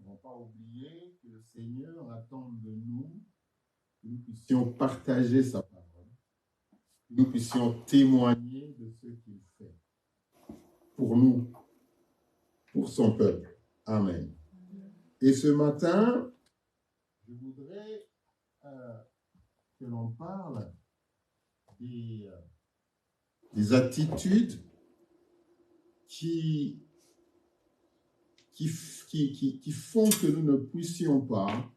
n'avons pas oublié que le Seigneur attend de nous que nous puissions partager sa parole, que nous puissions témoigner de ce qu'il fait pour nous, pour son peuple. Amen. Et ce matin, je voudrais que l'on parle des attitudes qui font que nous ne puissions pas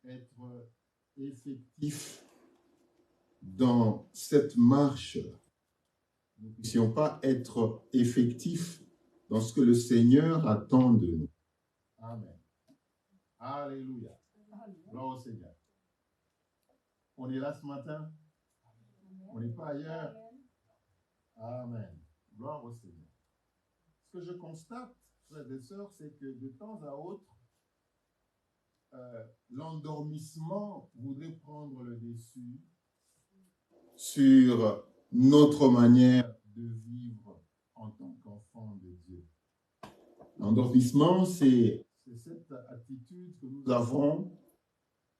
être effectifs dans cette marche. Nous ne puissions pas être effectifs dans ce que le Seigneur attend de nous. Amen. Alléluia. Gloire au Seigneur. On est là ce matin? On n'est pas ailleurs? Amen. Gloire au Seigneur. Ce que je constate, frères et sœurs, c'est que de temps à autre, l'endormissement voudrait prendre le dessus sur notre manière de vivre en tant qu'enfant de Dieu. L'endormissement, c'est cette attitude que nous avons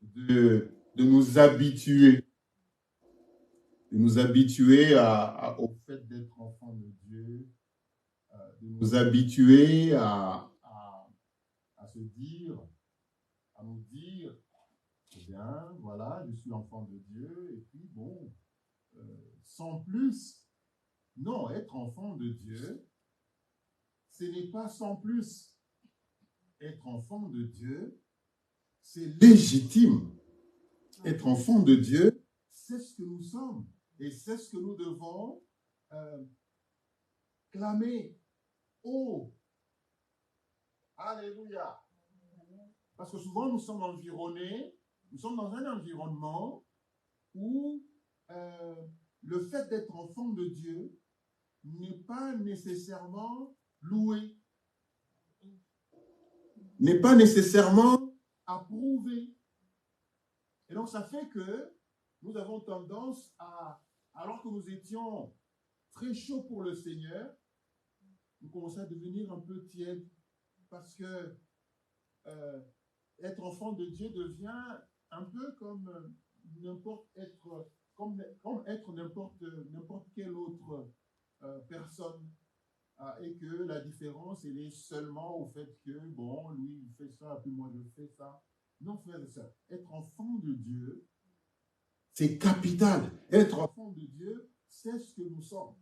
de nous habituer. De nous habituer au fait d'être enfant de Dieu, de nous habituer à se dire, à nous dire, eh bien, voilà, je suis enfant de Dieu, et puis bon, sans plus. Non, être enfant de Dieu, ce n'est pas sans plus. Être enfant de Dieu, c'est légitime. Être enfant de Dieu, c'est ce que nous sommes. Et c'est ce que nous devons clamer. Oh! Alléluia! Parce que souvent, nous sommes environnés, nous sommes dans un environnement où le fait d'être enfant de Dieu n'est pas nécessairement loué, n'est pas nécessairement approuvé. Et donc, ça fait que nous avons tendance alors que nous étions très chauds pour le Seigneur, nous commençons à devenir un peu tièdes parce que être enfant de Dieu devient un peu comme être n'importe quelle autre personne. Et que la différence, elle est seulement au fait que, bon, lui, il fait ça, puis moi, je fais ça. Non, frère et sœur, être enfant de Dieu, c'est capital. Être enfant de Dieu, c'est ce que nous sommes.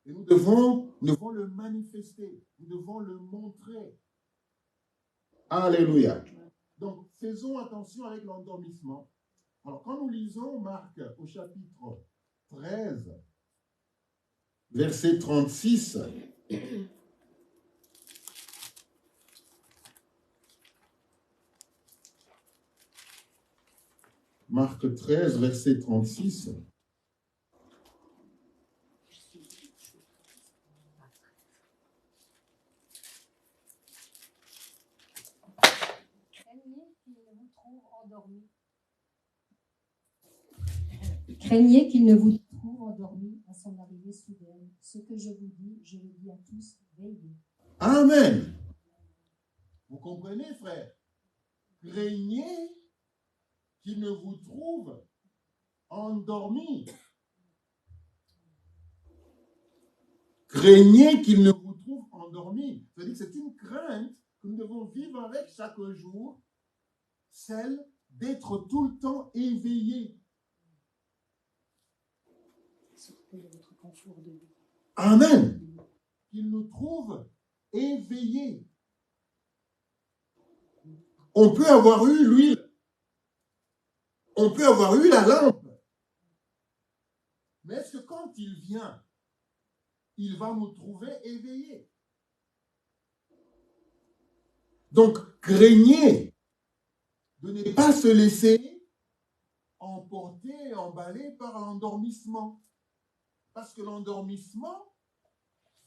Et nous devons le manifester, nous devons le montrer. Alléluia. Donc, faisons attention avec l'endormissement. Alors, quand nous lisons Marc au chapitre 13, verset 36, Marc 13, verset 36. Craignez qu'il ne vous trouve endormi à son arrivée soudaine. Ce que je vous dis, je le dis à tous, veillez. Amen. Vous comprenez, frère? Craignez qu'il ne vous trouve endormi. Craignez qu'il ne vous trouve endormi. C'est-à-dire que c'est une crainte que nous devons vivre avec chaque jour, celle d'être tout le temps éveillé. Sortez de votre confort de vie. Amen. Qu'il nous trouve éveillés. On peut avoir eu l'huile. On peut avoir eu la lampe. Mais est-ce que quand il vient, il va nous trouver éveillés? Donc, craignez de ne pas se laisser emporter, emballer par l'endormissement. Parce que l'endormissement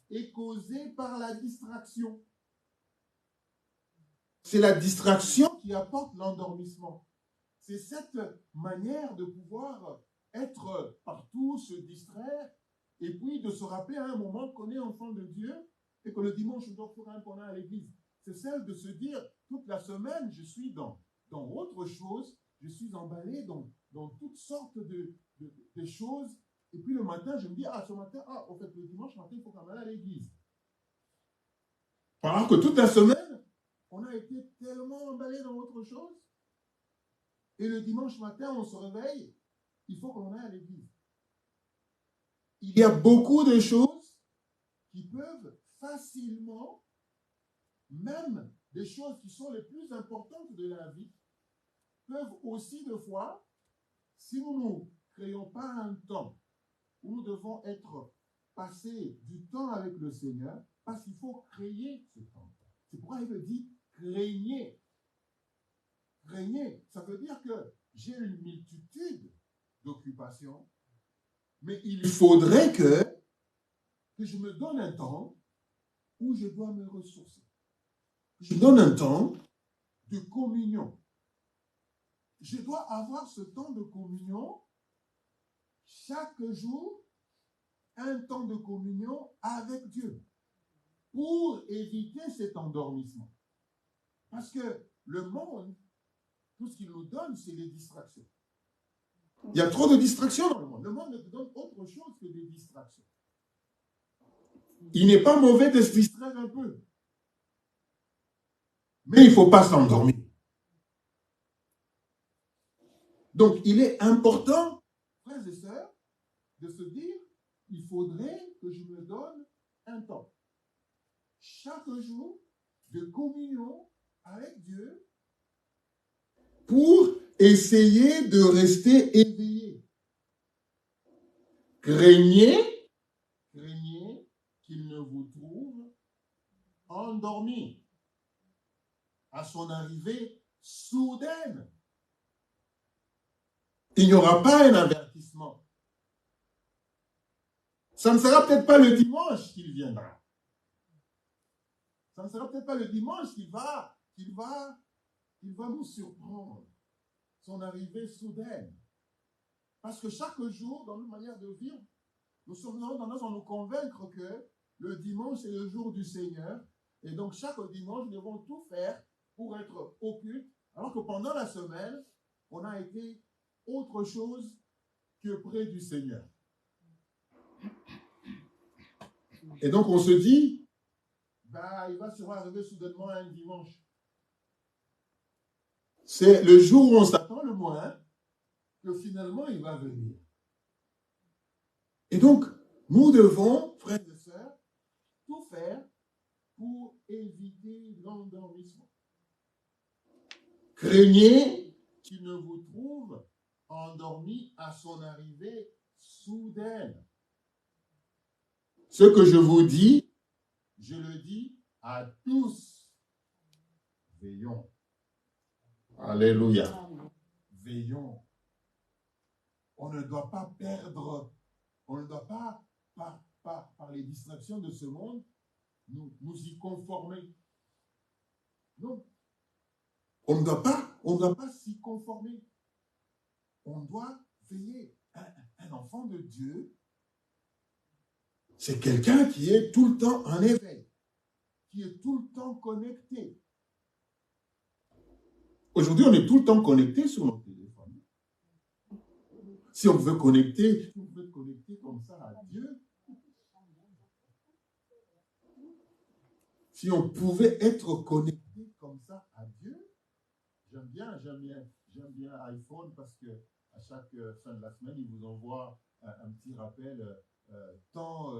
est causé par la distraction. C'est la distraction qui apporte l'endormissement. C'est cette manière de pouvoir être partout, se distraire, et puis de se rappeler à un moment qu'on est enfant de Dieu et que le dimanche, on doit faire un qu'on a à l'église. c'est celle de se dire, toute la semaine, je suis dans autre chose, je suis emballé dans toutes sortes de choses. Et puis le matin, je me dis, ce matin, au fait, le dimanche matin, il faut quand même aller à l'église. Alors que toute la semaine, on a été tellement emballé dans autre chose. Et le dimanche matin, on se réveille, il faut qu'on aille à l'église. Il y a beaucoup de choses qui peuvent facilement, même des choses qui sont les plus importantes de la vie, peuvent aussi de fois, si nous ne créons pas un temps où nous devons passer du temps avec le Seigneur, parce qu'il faut créer ce temps. C'est pourquoi il me dit craignez. Craignez, ça veut dire que j'ai une multitude d'occupations, mais il faudrait que je me donne un temps où je dois me ressourcer. Je donne un temps de communion. Je dois avoir ce temps de communion chaque jour, un temps de communion avec Dieu pour éviter cet endormissement. Parce que le monde, tout ce qu'il nous donne, c'est les distractions. Il y a trop de distractions dans le monde. Le monde ne te donne autre chose que des distractions. Il n'est pas mauvais de se distraire un peu. Mais il ne faut pas s'endormir. Donc, il est important, frères et sœurs, de se dire, il faudrait que je me donne un temps. Chaque jour de communion avec Dieu pour essayer de rester éveillé. Craignez qu'il ne vous trouve endormi à son arrivée soudaine. Il n'y aura pas un avertissement. Ça ne sera peut-être pas le dimanche qu'il viendra. Ça ne sera peut-être pas le dimanche qu'il va nous surprendre. Son arrivée soudaine. Parce que chaque jour, dans notre manière de vivre, nous sommes tendance à nous convaincre que le dimanche est le jour du Seigneur. Et donc, chaque dimanche, nous devons tout faire pour être au culte. Alors que pendant la semaine, on a été autre chose que près du Seigneur. Et donc, on se dit, il va se arriver soudainement un dimanche. C'est le jour où on s'attend le moins que finalement il va venir. Et donc, nous devons, frères et sœurs, tout faire pour éviter l'endormissement. Craignez qu'il ne vous trouve endormi à son arrivée soudaine. Ce que je vous dis, je le dis à tous. Veillons. Alléluia. Veillons. On ne doit pas perdre, on ne doit pas, par les distractions de ce monde, nous y conformer. Non. On ne doit pas s'y conformer. On doit veiller. Un enfant de Dieu, c'est quelqu'un qui est tout le temps en éveil, qui est tout le temps connecté. Aujourd'hui, on est tout le temps connecté sur nos téléphones. Si on veut connecter comme ça à Dieu, si on pouvait être connecté comme ça à Dieu, j'aime bien iPhone parce que à chaque fin de la semaine, il vous envoie un petit rappel temps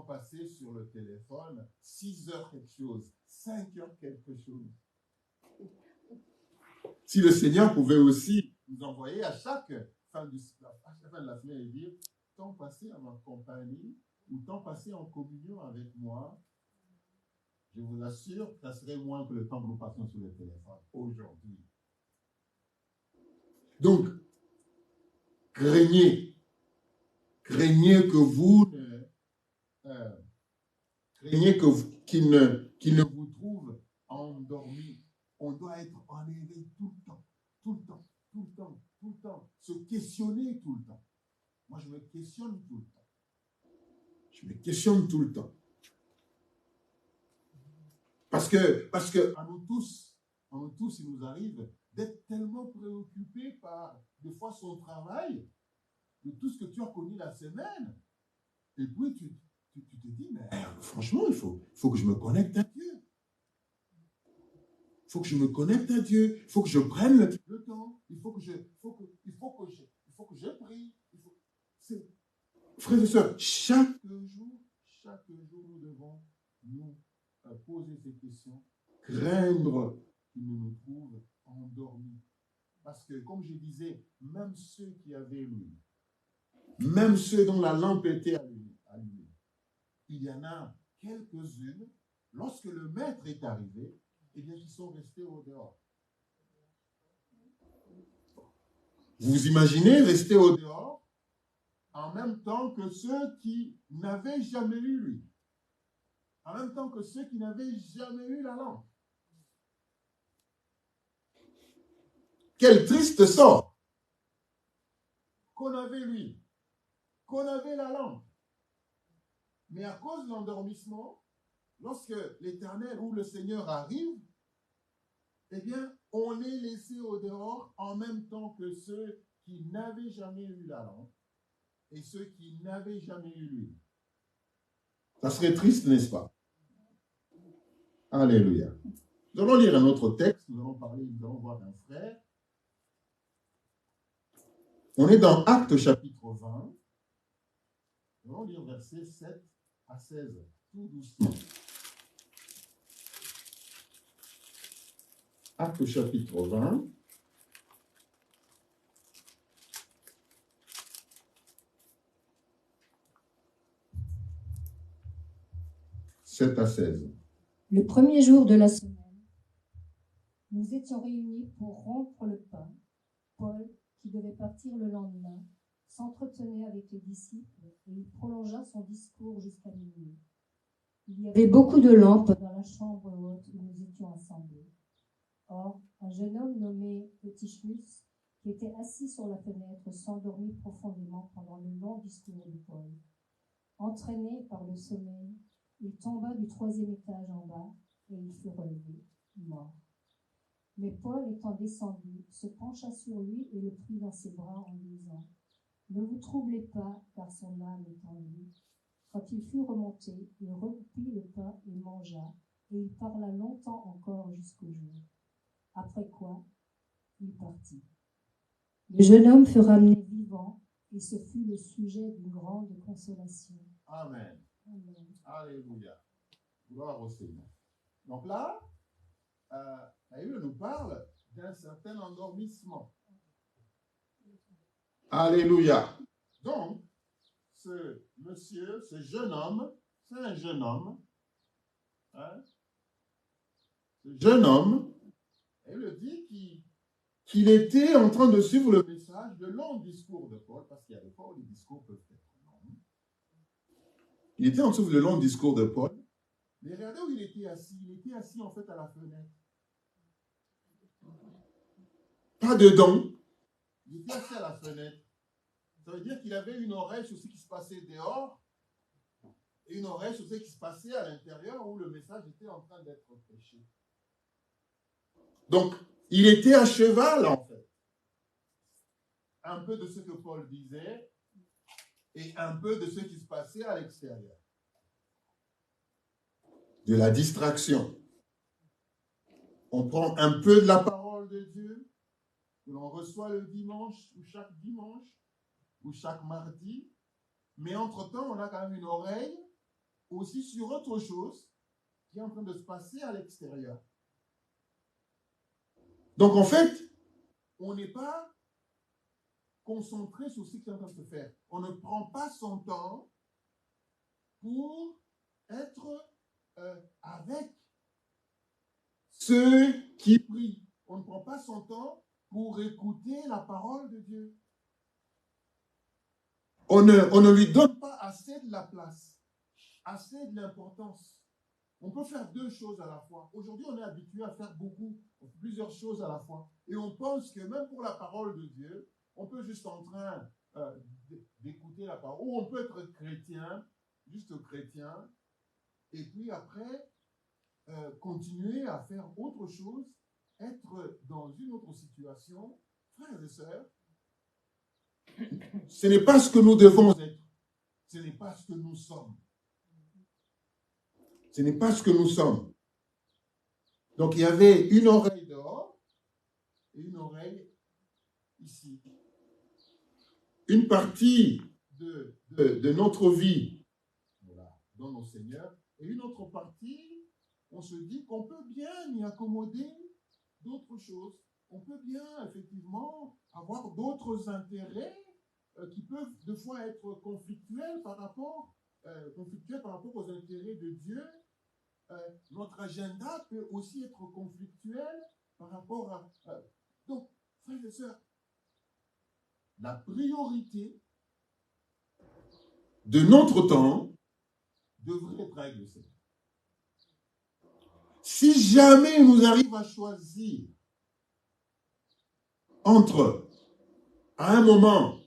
passé sur le téléphone, 6 heures quelque chose, 5 heures quelque chose. Si le Seigneur pouvait aussi nous envoyer à chaque fin de la semaine et dire temps passé en ma compagnie ou temps passé en communion avec moi, je vous assure que ça serait moins que le temps que nous passons sur le téléphone aujourd'hui. Donc, craignez que vous qu'il ne vous trouve endormi. On doit être en éveil tout le temps, se questionner tout le temps. Moi, je me questionne tout le temps. Parce que à nous tous, il nous arrive d'être tellement préoccupés par, des fois, son travail, de tout ce que tu as connu la semaine. Et puis, tu te dis, mais franchement, il faut que je me connecte à Dieu. Il faut que je me connecte à Dieu. Il faut que je prenne le temps. Il faut que je prie. Frères et sœurs, chaque jour, nous devons nous poser ces questions, craindre qu'il ne nous trouve endormis. Parce que, comme je disais, même ceux qui avaient lu, même ceux dont la lampe était allumée, il y en a quelques-unes, lorsque le maître est arrivé, eh bien, qui sont restés au dehors. Vous imaginez rester au dehors en même temps que ceux qui n'avaient jamais eu lui. En même temps que ceux qui n'avaient jamais eu la lampe. Quel triste sort qu'on avait lui, qu'on avait la lampe. Mais à cause de l'endormissement, lorsque l'Éternel ou le Seigneur arrive, eh bien, on est laissé au dehors en même temps que ceux qui n'avaient jamais eu la lampe et ceux qui n'avaient jamais eu lui. Ça serait triste, n'est-ce pas? Alléluia. Nous allons lire un autre texte, nous allons voir un frère. On est dans Actes chapitre 20. Nous allons lire versets 7 à 16, tout doucement. Actes chapitre 20. « 7 à 16. Le premier jour de la semaine, nous étions réunis pour rompre le pain. Paul, qui devait partir le lendemain, s'entretenait avec les disciples et il prolongea son discours jusqu'à minuit. Il y avait beaucoup de lampes dans la chambre haute où nous étions assemblés. Or, un jeune homme nommé Eutychus, qui était assis sur la fenêtre, s'endormit profondément pendant le long discours de Paul. Entraîné par le sommeil, il tomba du 3e étage en bas et il fut relevé, mort. Mais Paul, étant descendu, se pencha sur lui et le prit dans ses bras en disant « Ne vous troublez pas, car son âme est en lui. » Quand il fut remonté, il rompit le pain et mangea, et il parla longtemps encore jusqu'au jour. Après quoi, il partit. Le jeune homme fut ramené vivant, et ce fut le sujet d'une grande consolation. Amen. Amen. Alléluia. Gloire au Seigneur. Donc là, la Bible nous parle d'un certain endormissement. Alléluia. Donc, ce monsieur, ce jeune homme, c'est un jeune homme. Hein? Ce jeune homme, elle dit qu'il était en train de suivre le message, le long discours de Paul, parce qu'il y a des fois où les discours peuvent être longs. Il était en train de suivre le long discours de Paul. Mais regardez où il était assis. Il était assis en fait à la fenêtre. Pas dedans. Il était assis à la fenêtre. Ça veut dire qu'il avait une oreille sur ce qui se passait dehors et une oreille sur ce qui se passait à l'intérieur où le message était en train d'être prêché. Donc, il était à cheval en fait. Un peu de ce que Paul disait et un peu de ce qui se passait à l'extérieur. De la distraction. On prend un peu de la parole de Dieu que l'on reçoit le dimanche ou chaque dimanche ou chaque mardi, mais entre-temps, on a quand même une oreille aussi sur autre chose qui est en train de se passer à l'extérieur. Donc en fait, on n'est pas concentré sur ce qui est en train de se faire. On ne prend pas son temps pour être avec ceux qui prient. On ne prend pas son temps pour écouter la parole de Dieu. On ne lui donne pas assez de la place, assez de l'importance. On peut faire deux choses à la fois. Aujourd'hui, on est habitué à faire plusieurs choses à la fois. Et on pense que même pour la parole de Dieu, on peut juste en train d'écouter la parole. Ou on peut être chrétien, juste chrétien. Et puis après, continuer à faire autre chose, être dans une autre situation. Frères et sœurs, ce n'est pas ce que nous devons être. Ce n'est pas ce que nous sommes. Ce n'est pas ce que nous sommes. Donc, il y avait une oreille dehors et une oreille ici. Une partie de notre vie, voilà, dans nos seigneurs, et une autre partie, on se dit qu'on peut bien y accommoder d'autres choses. On peut bien, effectivement, avoir d'autres intérêts qui peuvent, des fois, être conflictuels par rapport aux intérêts de Dieu. Notre agenda peut aussi être conflictuel par rapport à... donc, frères et sœurs, la priorité de notre temps devrait être avec le Seigneur. Si jamais il nous arrive à choisir entre, à un moment,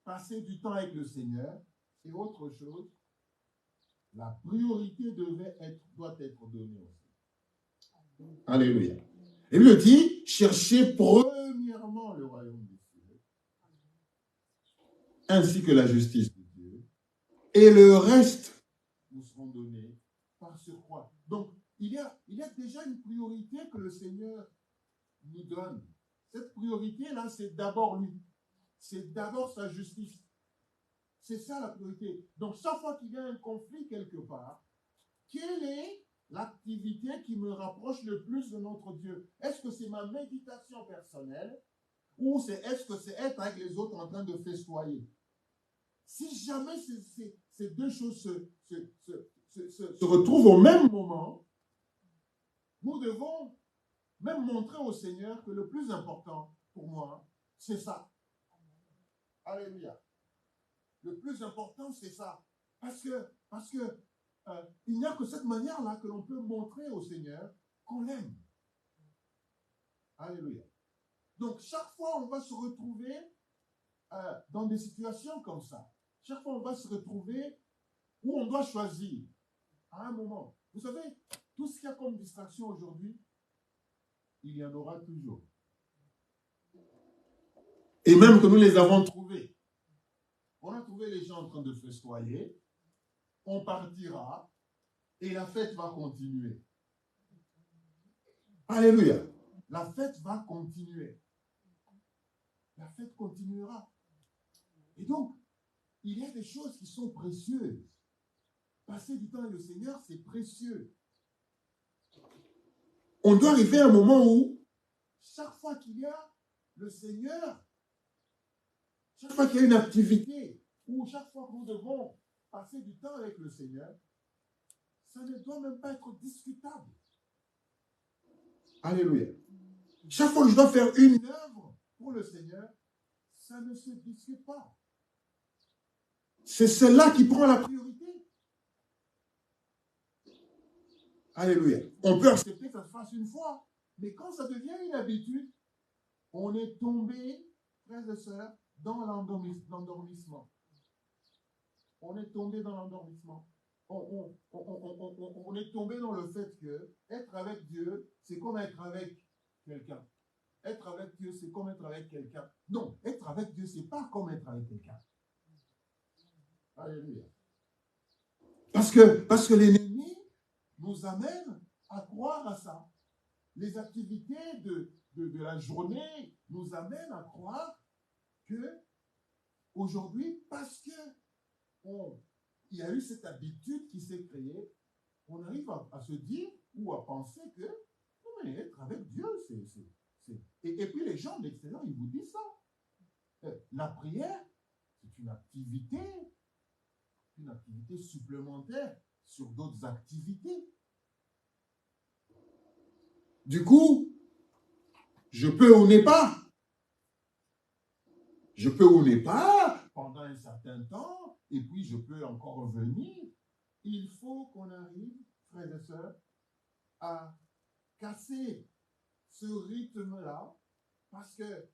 passer du temps avec le Seigneur et autre chose, la priorité doit être donnée aussi. Alléluia. Et il dit, cherchez premièrement le royaume des cieux, ainsi que la justice de Dieu, et le reste nous seront donnés par surcroît. Donc, il y a déjà une priorité que le Seigneur nous donne. Cette priorité-là, c'est d'abord lui. C'est d'abord sa justice. C'est ça la priorité. Donc, chaque fois qu'il y a un conflit quelque part, quelle est l'activité qui me rapproche le plus de notre Dieu? Est-ce que c'est ma méditation personnelle ou est-ce que c'est être avec les autres en train de festoyer? Si jamais ces deux choses se retrouvent au même moment, nous devons même montrer au Seigneur que le plus important pour moi, c'est ça. Alléluia. Le plus important, c'est ça. Parce que il n'y a que cette manière-là que l'on peut montrer au Seigneur qu'on l'aime. Alléluia. Donc, chaque fois, on va se retrouver dans des situations comme ça. Chaque fois, on va se retrouver où on doit choisir à un moment. Vous savez, tout ce qu'il y a comme distraction aujourd'hui, il y en aura toujours. Et même que nous les avons trouvés. On a trouvé les gens en train de festoyer, on partira et la fête va continuer. Alléluia. La fête va continuer. La fête continuera. Et donc, il y a des choses qui sont précieuses. Passer du temps avec le Seigneur, c'est précieux. On doit arriver à un moment où, chaque fois qu'il y a le Seigneur, chaque fois qu'il y a une activité, ou chaque fois que nous devons passer du temps avec le Seigneur, ça ne doit même pas être discutable. Alléluia. Chaque fois que je dois faire une œuvre pour le Seigneur, ça ne se discute pas. C'est celle-là qui prend la priorité. Alléluia. On peut accepter que ça se fasse une fois, mais quand ça devient une habitude, on est tombé, frères et sœurs, dans l'endormissement. On est tombé dans l'endormissement. On est tombé dans le fait que être avec Dieu, c'est comme être avec quelqu'un. Être avec Dieu, c'est comme être avec quelqu'un. Non, être avec Dieu, c'est pas comme être avec quelqu'un. Alléluia. Parce que l'ennemi nous amène à croire à ça. Les activités de la journée nous amènent à croire que aujourd'hui, parce que il y a eu cette habitude qui s'est créée, on arrive à se dire ou à penser que non, mais être avec Dieu, c'est... Et puis les gens de l'extérieur, ils vous disent ça. La prière, c'est une activité supplémentaire sur d'autres activités. Du coup, je peux ou n'ai pas. Je peux ou n'ai pas pendant un certain temps, et puis je peux encore revenir. Il faut qu'on arrive, frères et sœurs, à casser ce rythme-là, parce que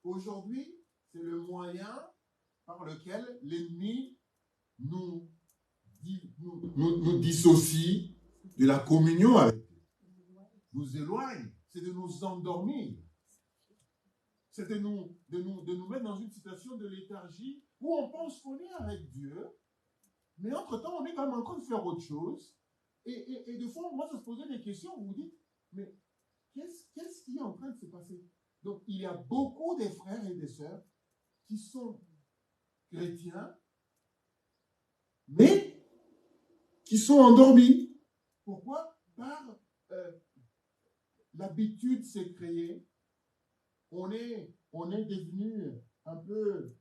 aujourd'hui, c'est le moyen par lequel l'ennemi nous dissocie de la communion avec Dieu. nous éloigne, c'est de nous endormir. C'est de nous mettre dans une situation de léthargie où on pense qu'on est avec Dieu, mais entre-temps, on est quand même en train de faire autre chose. Et de fois, on commence à se poser des questions, vous vous dites, mais qu'est-ce qui est en train de se passer? Donc, il y a beaucoup de frères et des sœurs qui sont chrétiens, mais qui sont endormis. Pourquoi? Par l'habitude s'est créée. On est devenu un peu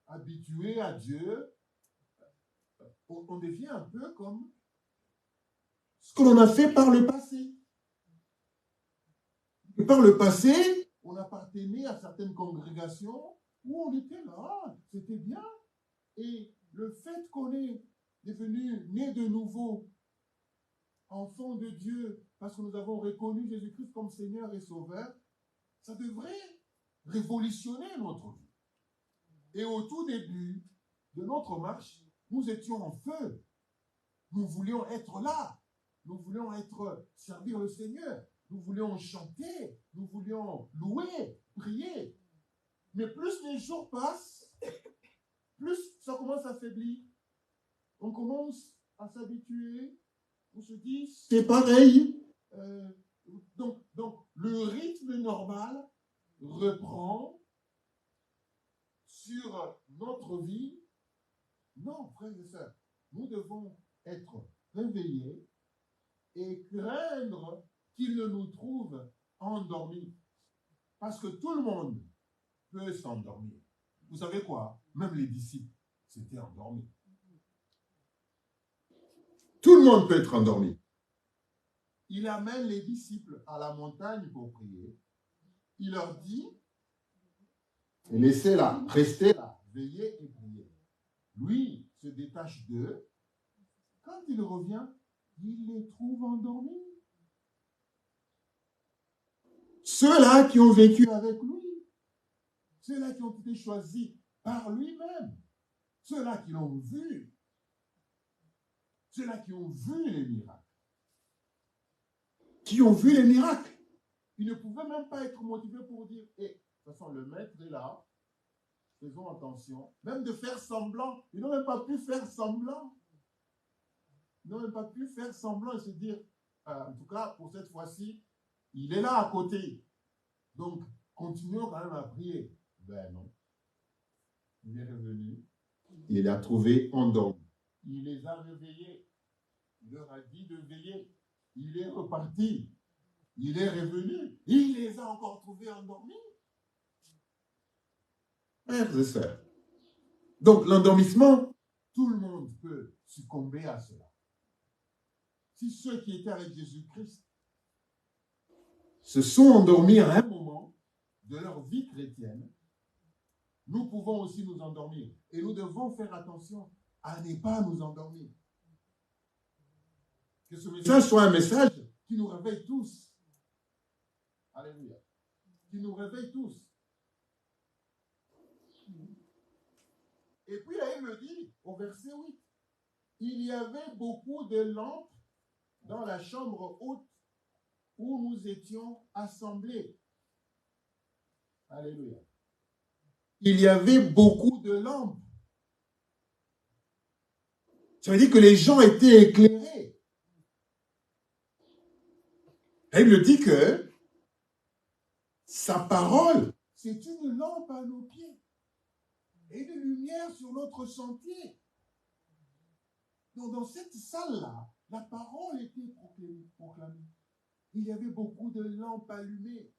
habitué à Dieu. On devient un peu comme ce que l'on a fait par le passé. Et par le passé, on appartenait à certaines congrégations où on était là, c'était bien. Et le fait qu'on est devenu né de nouveau, enfant de Dieu, parce que nous avons reconnu Jésus-Christ comme Seigneur et Sauveur, ça devrait révolutionner notre vie. Et au tout début de notre marche, nous étions en feu. Nous voulions être là. Nous voulions servir le Seigneur. Nous voulions chanter. Nous voulions louer, prier. Mais plus les jours passent, plus ça commence à faiblir. On commence à s'habituer. On se dit, c'est pareil. Donc, le rythme normal reprend sur notre vie. Non, frères et sœurs, nous devons être réveillés et craindre qu'il ne nous trouve endormis. Parce que tout le monde peut s'endormir. Vous savez quoi? Même les disciples s'étaient endormis. Tout le monde peut être endormi. Il amène les disciples à la montagne pour prier. Il leur dit, laissez là, restez là, veillez et priez. Lui se détache d'eux. Quand il revient, il les trouve endormis. Ceux-là qui ont vécu avec lui, ceux-là qui ont été choisis par lui-même, ceux-là qui l'ont vu, ceux-là qui ont vu les miracles, ils ne pouvaient même pas être motivés pour dire, de toute façon, le maître est là, faisons attention, même de faire semblant, ils n'ont même pas pu faire semblant. Ils n'ont même pas pu faire semblant et se dire, en tout cas, pour cette fois-ci, il est là à côté. Donc, continuons quand même à prier. Ben non. Il est revenu. Il a trouvé endormi. Il les a réveillés. Il leur a dit de veiller. Il est reparti. Il est revenu. Il les a encore trouvés endormis. Frères et sœurs. Donc, l'endormissement, tout le monde peut succomber à cela. Si ceux qui étaient avec Jésus-Christ se sont endormis à un moment de leur vie chrétienne, nous pouvons aussi nous endormir. Et nous devons faire attention à ne pas nous endormir. Que ce message soit un message qui nous réveille tous. Alléluia. Qui nous réveille tous. Et puis là, il me dit, au verset 8, il y avait beaucoup de lampes dans la chambre haute où nous étions assemblés. Alléluia. Il y avait beaucoup de lampes. Ça veut dire que les gens étaient éclairés. Et il me dit que sa parole, c'est une lampe à nos pieds et une lumière sur notre sentier. Donc dans cette salle-là, la parole était proclamée. Il y avait beaucoup de lampes allumées.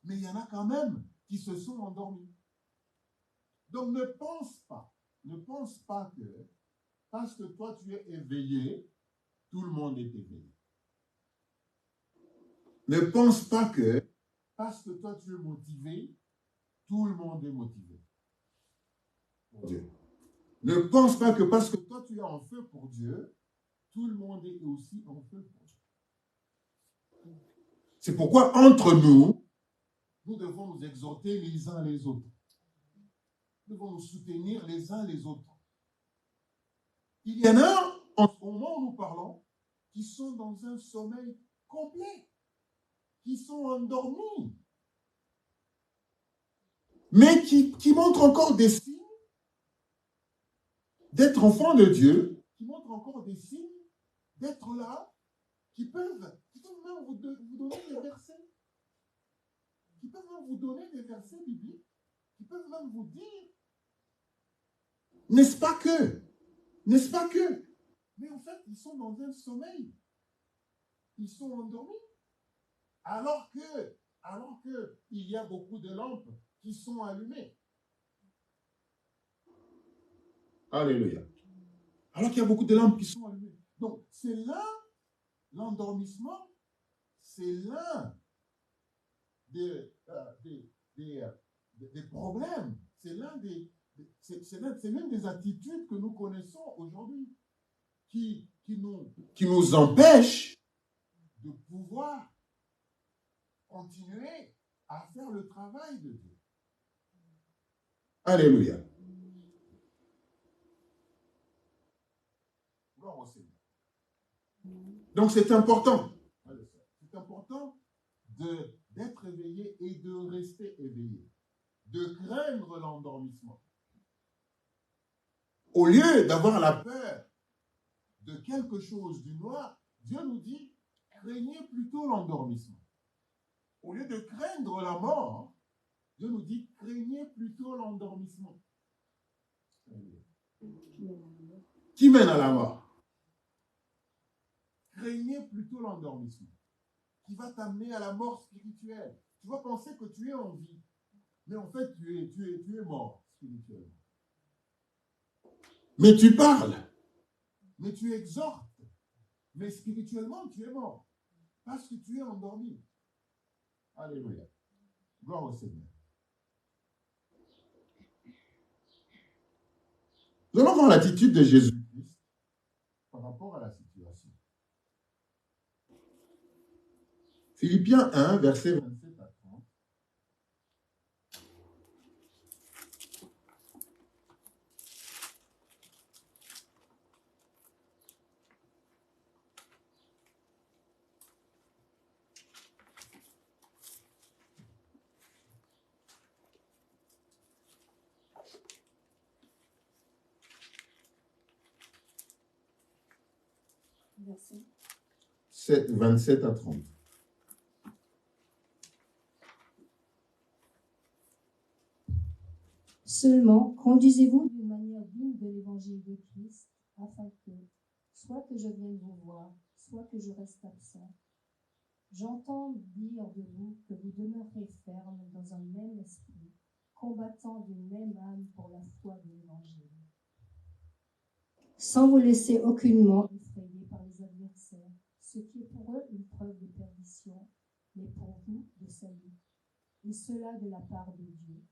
Mais il y en a quand même qui se sont endormis. Donc ne pense pas que parce que toi tu es éveillé, tout le monde est éveillé. Ne pense pas que parce que toi tu es motivé, tout le monde est motivé pour Dieu. Ne pense pas que parce que toi tu es en feu pour Dieu, tout le monde est aussi en feu pour Dieu. C'est pourquoi entre nous, nous devons nous exhorter les uns les autres. Nous devons nous soutenir les uns les autres. Il y en a, en ce moment où nous parlons, qui sont dans un sommeil complet, qui sont endormis, mais qui montrent encore des signes d'être enfants de Dieu, qui montrent encore des signes d'être là, qui peuvent même vous donner des versets, qui peuvent même vous donner des versets bibliques, qui peuvent même vous dire, n'est-ce pas que, mais en fait, ils sont dans un sommeil, ils sont endormis, alors que il y a beaucoup de lampes qui sont allumées. Alléluia. Alors qu'il y a beaucoup de lampes qui sont allumées. Donc, c'est là, l'endormissement, c'est l'un des problèmes, c'est l'une des attitudes que nous connaissons aujourd'hui qui nous empêche de pouvoir continuer à faire le travail de Dieu. Alléluia. Gloire au Seigneur. Donc c'est important. C'est important d'être éveillé et de rester éveillé. De craindre l'endormissement. Au lieu d'avoir la peur de quelque chose du noir, Dieu nous dit, craignez plutôt l'endormissement. Au lieu de craindre la mort, Dieu nous dit, craignez plutôt l'endormissement. Qui mène à la mort? Craignez plutôt l'endormissement, qui va t'amener à la mort spirituelle. Tu vas penser que tu es en vie, mais en fait, tu es mort spirituellement. Mais tu parles, mais tu exhortes, mais spirituellement, tu es mort, parce que tu es endormi. Alléluia. Gloire au Seigneur. Nous allons voir l'attitude de Jésus-Christ par rapport à la situation. Philippiens 1, verset 27 à 30. Verset 27 à 30. Seulement, conduisez-vous d'une manière digne de l'évangile de Christ, afin que, soit que je vienne vous voir, soit que je reste absent, j'entends dire de vous que vous demeurez ferme dans un même esprit, combattant d'une même âme pour la foi de l'évangile, sans vous laisser aucunement effrayer par les adversaires, ce qui est pour eux une preuve de perdition, mais pour vous de salut, et cela de la part de Dieu.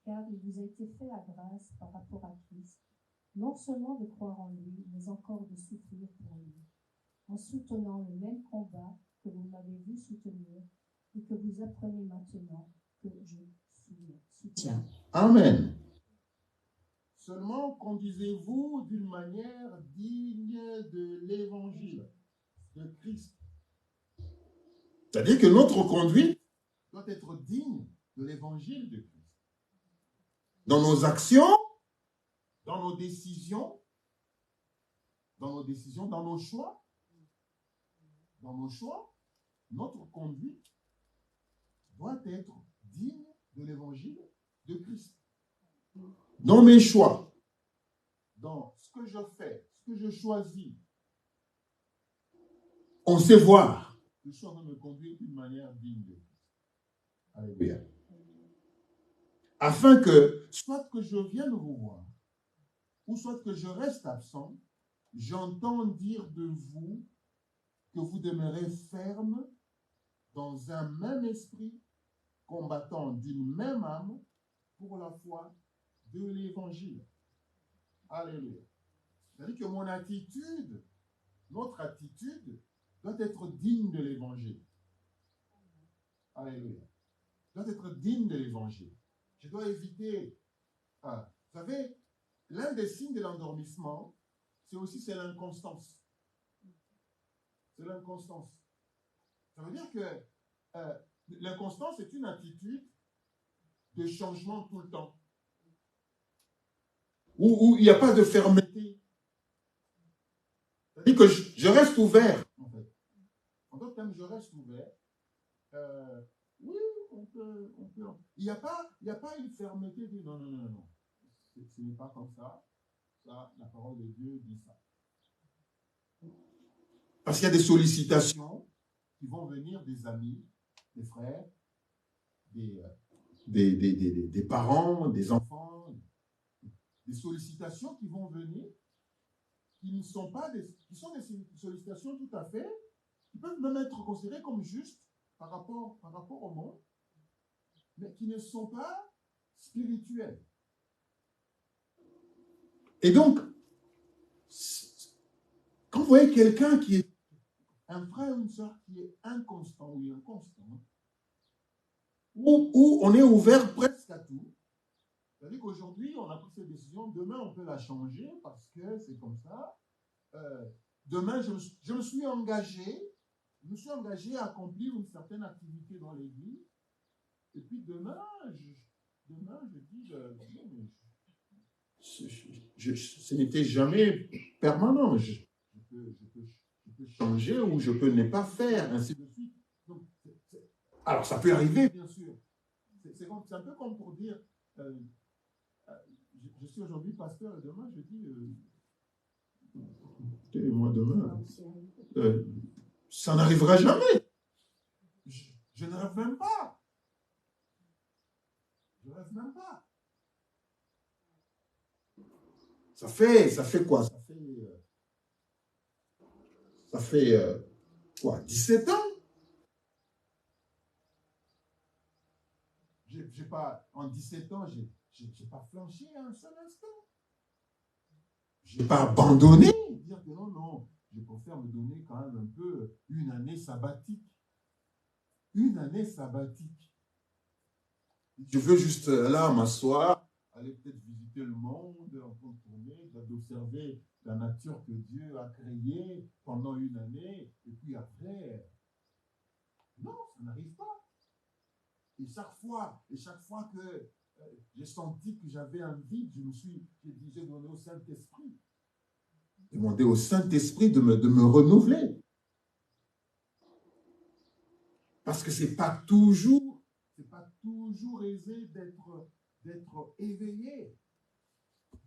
Car il vous a été fait la grâce par rapport à Christ, non seulement de croire en lui, mais encore de souffrir pour lui, en soutenant le même combat que vous m'avez vu soutenir et que vous apprenez maintenant que je soutiens. Amen. Seulement conduisez-vous d'une manière digne de l'évangile de Christ. C'est-à-dire que notre conduite doit être digne de l'évangile de Christ. Dans nos actions, dans nos décisions, dans nos choix, notre conduite doit être digne de l'évangile de Christ. Dans mes choix, dans ce que je fais, ce que je choisis, on sait voir que je suis en train de me conduire d'une manière digne de Christ. Alléluia. Afin que, soit que je vienne vous voir, ou soit que je reste absent, j'entends dire de vous que vous demeurez ferme dans un même esprit, combattant d'une même âme pour la foi de l'évangile. Alléluia. C'est-à-dire que mon attitude, notre attitude, doit être digne de l'évangile. Alléluia. Doit être digne de l'évangile. Je dois éviter. Vous savez, l'un des signes de l'endormissement, c'est l'inconstance. C'est l'inconstance. Ça veut dire que l'inconstance est une attitude de changement tout le temps. Où il n'y a pas de fermeté. C'est-à-dire que je reste ouvert, en fait. En d'autres termes, je reste ouvert. Oui, on peut. Il n'y a pas une fermeté de non. Ce n'est pas comme ça. Ça, la parole de Dieu dit ça. Parce qu'il y a des sollicitations qui vont venir des amis, des frères, des parents, des enfants, des sollicitations qui vont venir, qui ne sont pas qui sont des sollicitations tout à fait, qui peuvent même être considérées comme justes par rapport au monde, mais qui ne sont pas spirituelles. Et donc, quand vous voyez quelqu'un qui est un frère ou une soeur qui est inconstant ou inconstant, où on est ouvert presque à tout, c'est-à-dire qu'aujourd'hui, on a pris cette décision, demain, on peut la changer parce que c'est comme ça. Demain, je me suis engagé à accomplir une certaine activité dans l'église. Et puis demain, je dis, ce n'était jamais permanent. Je peux changer ou je peux ne pas faire, ainsi de suite. Donc, alors, ça peut arriver, bien sûr. C'est un peu comme pour dire, je suis aujourd'hui pasteur et demain, je dis, écoutez, moi demain, ça n'arrivera jamais. Je ne rêve même pas. Je ne rêve même pas. Ça fait quoi? Ça fait quoi? 17 ans? En 17 ans, j'ai pas flanché un seul instant. Je n'ai pas abandonné. Dire que non, je préfère me donner quand même un peu une année sabbatique. Une année sabbatique. Je veux juste là m'asseoir, aller peut-être visiter le monde, en train de tourner, d'observer la nature que Dieu a créée pendant une année, et puis après, non, ça n'arrive pas. Et chaque fois que j'ai senti que j'avais un vide, j'ai demandé au Saint-Esprit. Demander au Saint-Esprit de me renouveler. Parce que c'est pas toujours aisé d'être éveillé,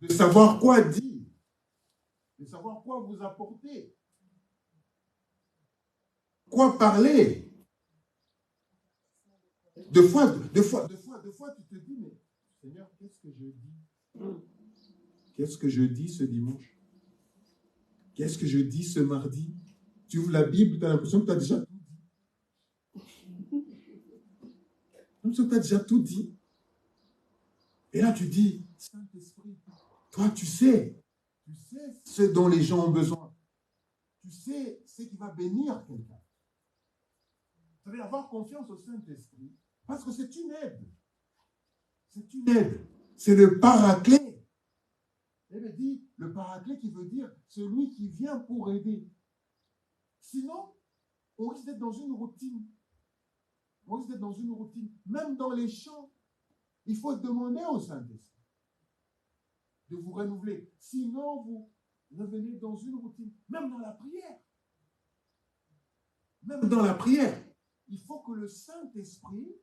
de savoir quoi dire, de savoir quoi vous apporter, quoi parler. Deux fois, tu te dis, mais Seigneur, qu'est-ce que je dis? Qu'est-ce que je dis ce dimanche? Qu'est-ce que je dis ce mardi? Tu ouvres la Bible, tu as l'impression que tu as déjà tout dit. Tu as déjà tout dit. Et là, tu dis, Saint-Esprit, toi, tu sais ce dont les gens ont besoin. Tu sais ce qui va bénir quelqu'un. Vous savez, avoir confiance au Saint-Esprit, parce que c'est une aide. C'est une aide. C'est le paraclet. Elle dit, le paraclet qui veut dire celui qui vient pour aider. Sinon, on risque d'être dans une routine. Même dans les chants, il faut demander au Saint-Esprit de vous renouveler. Sinon, vous revenez dans une routine. Même dans la prière. Il faut que le Saint-Esprit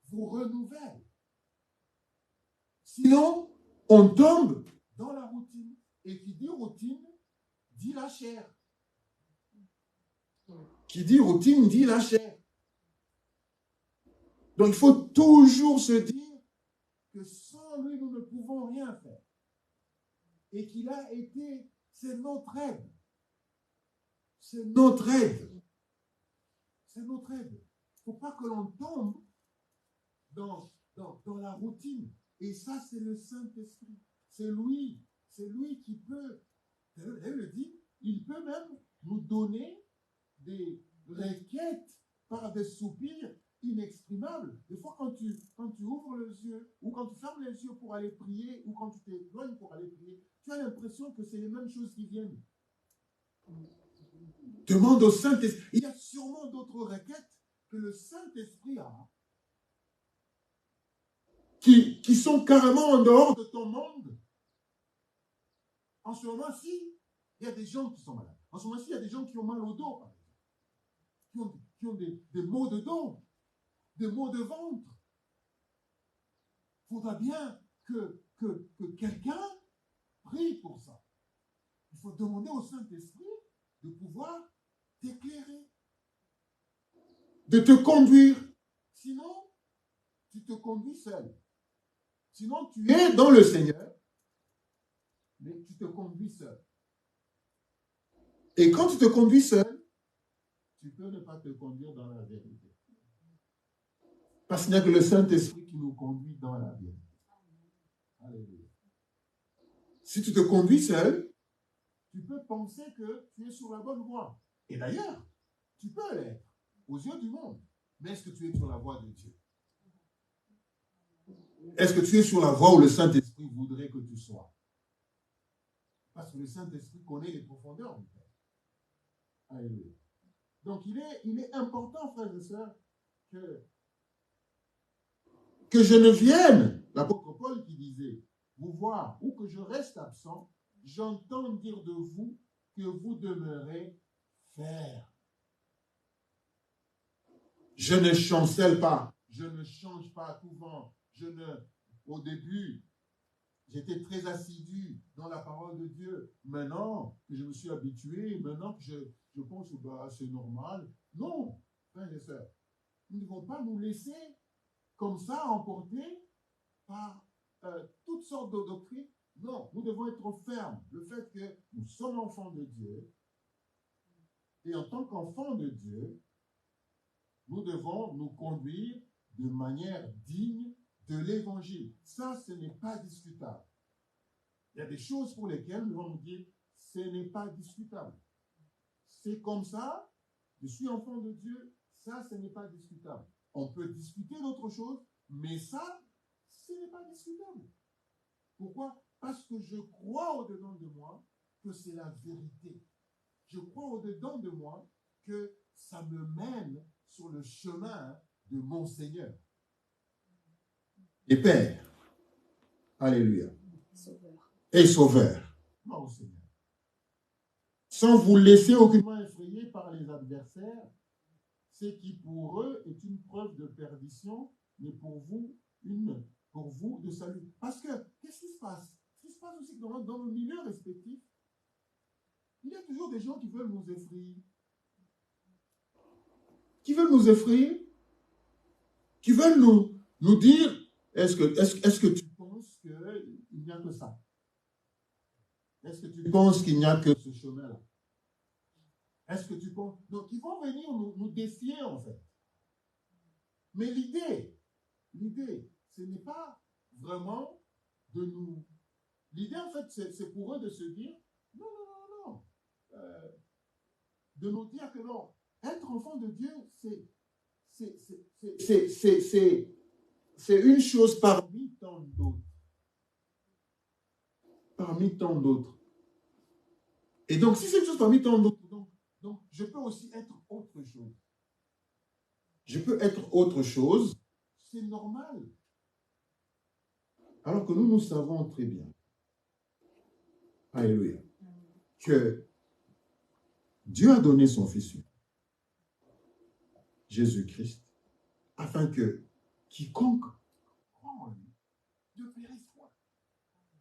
vous renouvelle. Sinon, on tombe dans la routine. Et qui dit routine, dit la chair. Qui dit routine, dit la chair. Donc, il faut toujours se dire que sans lui, nous ne pouvons rien faire. Et qu'il a été, c'est notre aide. C'est notre aide. Il ne faut pas que l'on tombe dans la routine. Et ça, c'est le Saint-Esprit. C'est lui qui peut, elle le dit, il peut même nous donner des requêtes par des soupirs inexprimables. Des fois, quand tu ouvres les yeux, ou quand tu fermes les yeux pour aller prier, ou quand tu t'éloignes pour aller prier, tu as l'impression que c'est les mêmes choses qui viennent. Demande au Saint-Esprit. Il y a sûrement d'autres requêtes que le Saint-Esprit a qui sont carrément en dehors de ton monde. En ce moment-ci, il y a des gens qui sont malades. En ce moment-ci, il y a des gens qui ont mal au dos, par exemple. Qui ont des maux de dos, des maux de ventre. Il faudra bien que quelqu'un prie pour ça. Il faut demander au Saint-Esprit de pouvoir t'éclairer, de te conduire. Sinon, tu te conduis seul. Sinon, tu es dans le Seigneur, mais tu te conduis seul. Et quand tu te conduis seul, tu peux ne pas te conduire dans la vérité. Parce qu'il n'y a que le Saint-Esprit qui nous conduit dans la vérité. Alléluia. Si tu te conduis seul, tu peux penser que tu es sur la bonne voie. Et d'ailleurs, tu peux l'être aux yeux du monde. Mais est-ce que tu es sur la voie de Dieu? Est-ce que tu es sur la voie où le Saint-Esprit voudrait que tu sois? Parce que le Saint-Esprit connaît les profondeurs du Père. Alléluia. Donc, il est important, frères et sœurs, que je ne vienne, l'apôtre Paul qui disait, vous voir ou que je reste absent, j'entends dire de vous que vous demeurez fermes. Je ne chancelle pas, je ne change pas à tout vent. Au début, j'étais très assidu dans la parole de Dieu. Maintenant que je me suis habitué, maintenant que je pense que c'est normal. Non, frères et sœurs, nous ne devons pas nous laisser comme ça emporter par toutes sortes de doctrines. Non, nous devons être fermes. Le fait que nous sommes enfants de Dieu, et en tant qu'enfants de Dieu, nous devons nous conduire de manière digne de l'évangile. Ça, ce n'est pas discutable. Il y a des choses pour lesquelles nous devons nous dire, ce n'est pas discutable. C'est comme ça, je suis enfant de Dieu, ça, ce n'est pas discutable. On peut discuter d'autres choses, mais ça, ce n'est pas discutable. Pourquoi? Parce que je crois au-dedans de moi que c'est la vérité. Je crois au-dedans de moi que ça me mène sur le chemin de mon Seigneur. Et Père, alléluia, Sauveur. Et Sauveur, mon Seigneur. Sans vous laisser aucunement effrayer par les adversaires, ce qui pour eux est une preuve de perdition, mais pour vous de salut. Parce que, qu'est-ce qui se passe? Ce qui se passe aussi dans nos milieux respectifs, il y a toujours des gens qui veulent nous effrayer. Qui veulent nous dire, est-ce que tu penses qu'il n'y a que ça? Est-ce que tu penses qu'il n'y a que ce chemin-là? Est-ce que tu penses... Donc, ils vont venir nous défier, en fait. Mais l'idée, ce n'est pas vraiment de nous... L'idée, en fait, c'est pour eux de se dire, non. De nous dire que non, être enfant de Dieu, c'est une chose parmi tant d'autres. Parmi tant d'autres. Et donc, si c'est une chose parmi tant d'autres, donc je peux aussi être autre chose. Je peux être autre chose, c'est normal. Alors que nous savons très bien, alléluia, que Dieu a donné son Fils unique, Jésus-Christ, afin que quiconque croit en lui ne périsse point,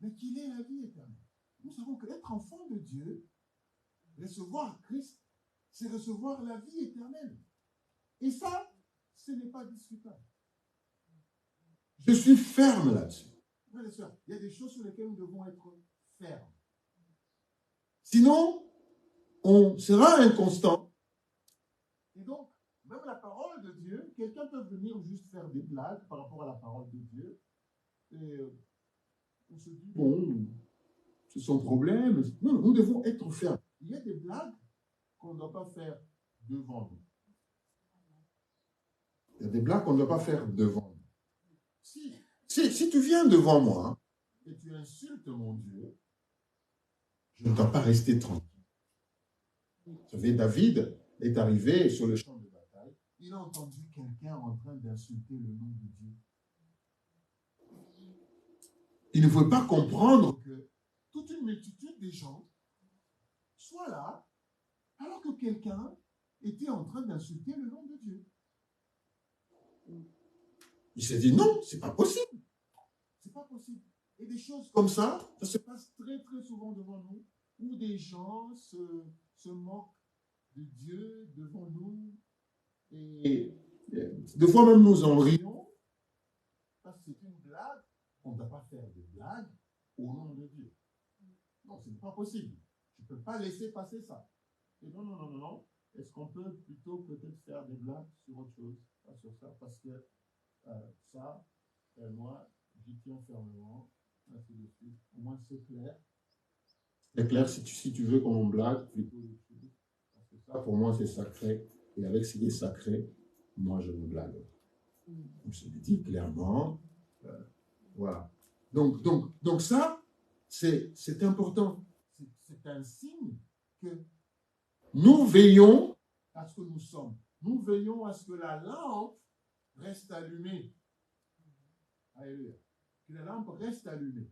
mais qu'il ait la vie éternelle. Nous savons qu'être enfant de Dieu, recevoir Christ, c'est recevoir la vie éternelle. Et ça, ce n'est pas discutable. Je suis ferme là-dessus. Frères et sœurs, il y a des choses sur lesquelles nous devons être fermes. Sinon, on sera inconstant. Et donc, même la parole de Dieu, quelqu'un peut venir juste faire des blagues par rapport à la parole de Dieu. Et on se dit, bon, c'est son problème. Non, nous devons être fermes. Il y a des blagues qu'on ne doit pas faire devant nous. Il y a des blagues qu'on ne doit pas faire devant nous. Si tu viens devant moi et tu insultes mon Dieu, je ne dois pas rester tranquille. Vous savez, David est arrivé sur le champ de bataille. Il a entendu quelqu'un en train d'insulter le nom de Dieu. Il ne pouvait pas comprendre que toute une multitude de gens soient là alors que quelqu'un était en train d'insulter le nom de Dieu. Il s'est dit non, c'est pas possible. C'est pas possible. Et des choses comme ça se passe très très souvent devant nous, où des gens se moquent de Dieu devant nous. Et des fois même nous en rions, parce que c'est une blague. On ne doit pas faire de blagues au nom de Dieu. Non, ce n'est pas possible. Tu ne peux pas laisser passer ça. Et non, non, non, non, non. Est-ce qu'on peut plutôt peut-être faire des blagues sur autre chose, pas sur ça, parce que ça, moi, j'y tiens fermement, ainsi de suite. Au moins, c'est clair. C'est clair si tu veux qu'on blague, plutôt les choses. Parce que ça, pour moi, c'est sacré. Et avec ce qui est sacré, moi, je me blague. Je le dis clairement. Voilà. Donc ça, c'est important. C'est un signe que nous veillons à ce que nous sommes. Nous veillons à ce que la lampe reste allumée. Alléluia. Que la lampe reste allumée.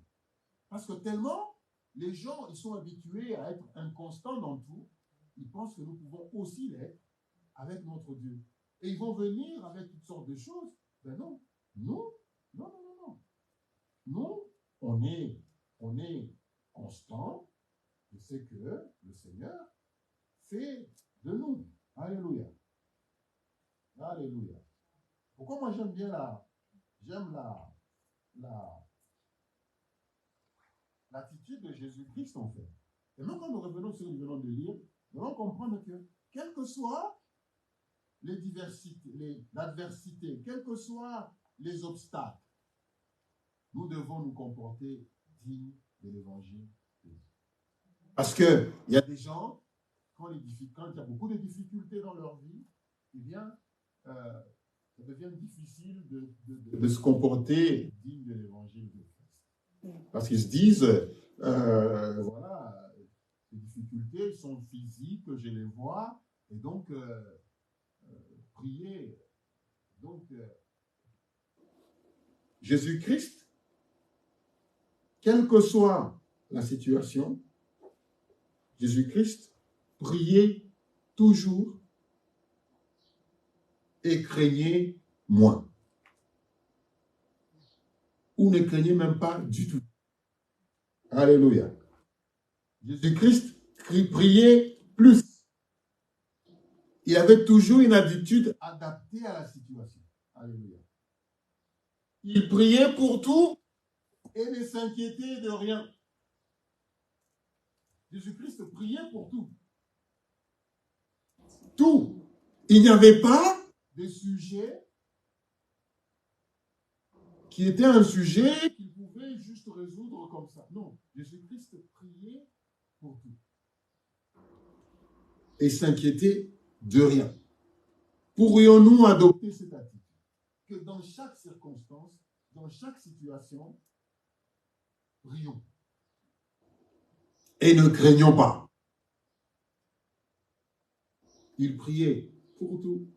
Parce que tellement, les gens, ils sont habitués à être inconstants dans tout, ils pensent que nous pouvons aussi l'être avec notre Dieu. Et ils vont venir avec toutes sortes de choses. Ben non, non, non, non, non, non. Nous, on est constant de ce que le Seigneur fait de nous. Alléluia. Alléluia. Pourquoi moi j'aime l'attitude de Jésus-Christ en fait. Et même quand nous revenons sur ce que nous venons de lire, nous allons comprendre que quelles que soient l'adversité, quels que soient les obstacles, nous devons nous comporter dignes de l'évangile. Parce qu'il y a des gens, quand il y a beaucoup de difficultés dans leur vie, eh bien, ça devient difficile de se comporter digne de l'évangile de Christ. Parce qu'ils se disent, voilà, les difficultés sont physiques, je les vois, et donc, prier. Donc, Jésus-Christ, quelle que soit la situation, Jésus-Christ priait toujours et craignait moins. Ou ne craignait même pas du tout. Alléluia. Jésus-Christ priait plus. Il avait toujours une attitude adaptée à la situation. Alléluia. Il priait pour tout et ne s'inquiétait de rien. Jésus-Christ priait pour tout. Tout. Il n'y avait pas de sujet qui était un sujet qu'il pouvait juste résoudre comme ça. Non, Jésus-Christ priait pour tout. Et s'inquiétait de rien. Pourrions-nous adopter cette attitude? Que dans chaque circonstance, dans chaque situation, prions. Et ne craignons pas. Il priait pour tout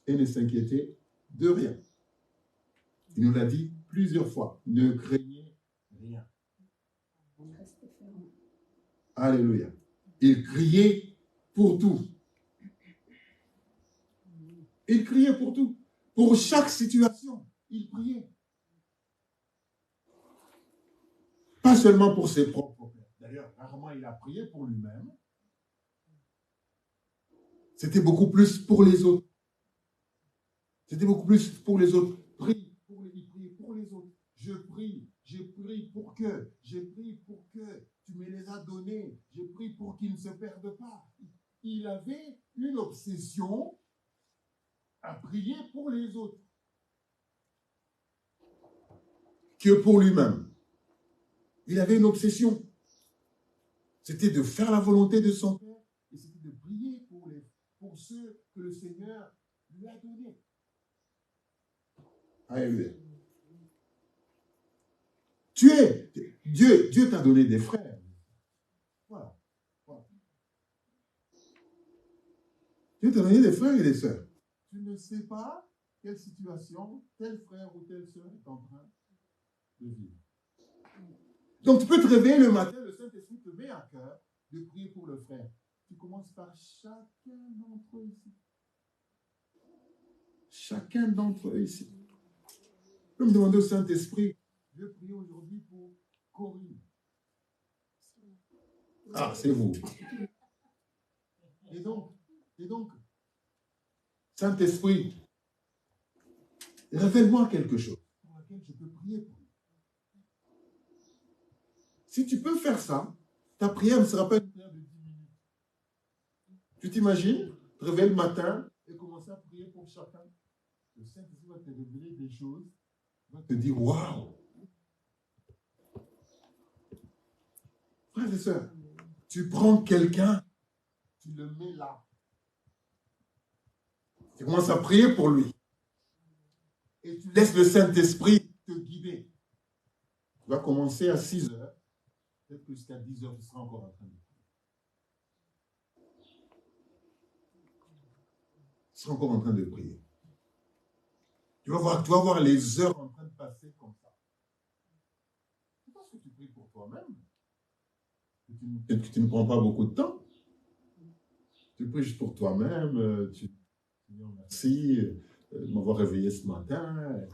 et ne s'inquiétait de rien. Il nous l'a dit plusieurs fois. Ne craignez rien. Alléluia. Il criait pour tout. Il criait pour tout. Pour chaque situation, il priait. Pas seulement pour ses propres pères. D'ailleurs, rarement il a prié pour lui-même. C'était beaucoup plus pour les autres. C'était beaucoup plus pour les autres. Il priait pour les autres. Je prie pour que tu me les as donnés. Je prie pour qu'ils ne se perdent pas. Il avait une obsession à prier pour les autres que pour lui-même. Il avait une obsession. C'était de faire la volonté de son Père et c'était de prier pour ceux que le Seigneur lui a donnés. Alléluia. Dieu t'a donné des frères. Voilà. Dieu t'a donné des frères et des sœurs. Tu ne sais pas quelle situation tel frère ou telle sœur est en train de vivre. Donc, tu peux te réveiller le matin, le Saint-Esprit te met à cœur de prier pour le frère. Tu commences par chacun d'entre eux ici. Chacun d'entre eux ici. Tu peux me demander au Saint-Esprit, je vais prier aujourd'hui pour Corinne. Ah, c'est vous. Et donc, Saint-Esprit, révèle-moi quelque chose pour lequel je peux prier pour lui. Si tu peux faire ça, ta prière ne sera pas une prière de 10 minutes. Tu t'imagines, te réveiller le matin et commencer à prier pour chacun. Le Saint-Esprit va te révéler des choses, va te dire, waouh! Frères et sœurs, tu prends quelqu'un, tu le mets là. Tu commences à prier pour lui. Et tu laisses le Saint-Esprit te guider. Tu vas commencer à 6 heures. Peut-être que jusqu'à 10 heures, tu seras encore en train de prier. Tu seras encore en train de prier. Tu vas voir les heures en train de passer comme ça. C'est parce que tu pries pour toi-même. Que tu ne prends pas beaucoup de temps. Tu pries juste pour toi-même. Seigneur, merci de m'avoir réveillé ce matin.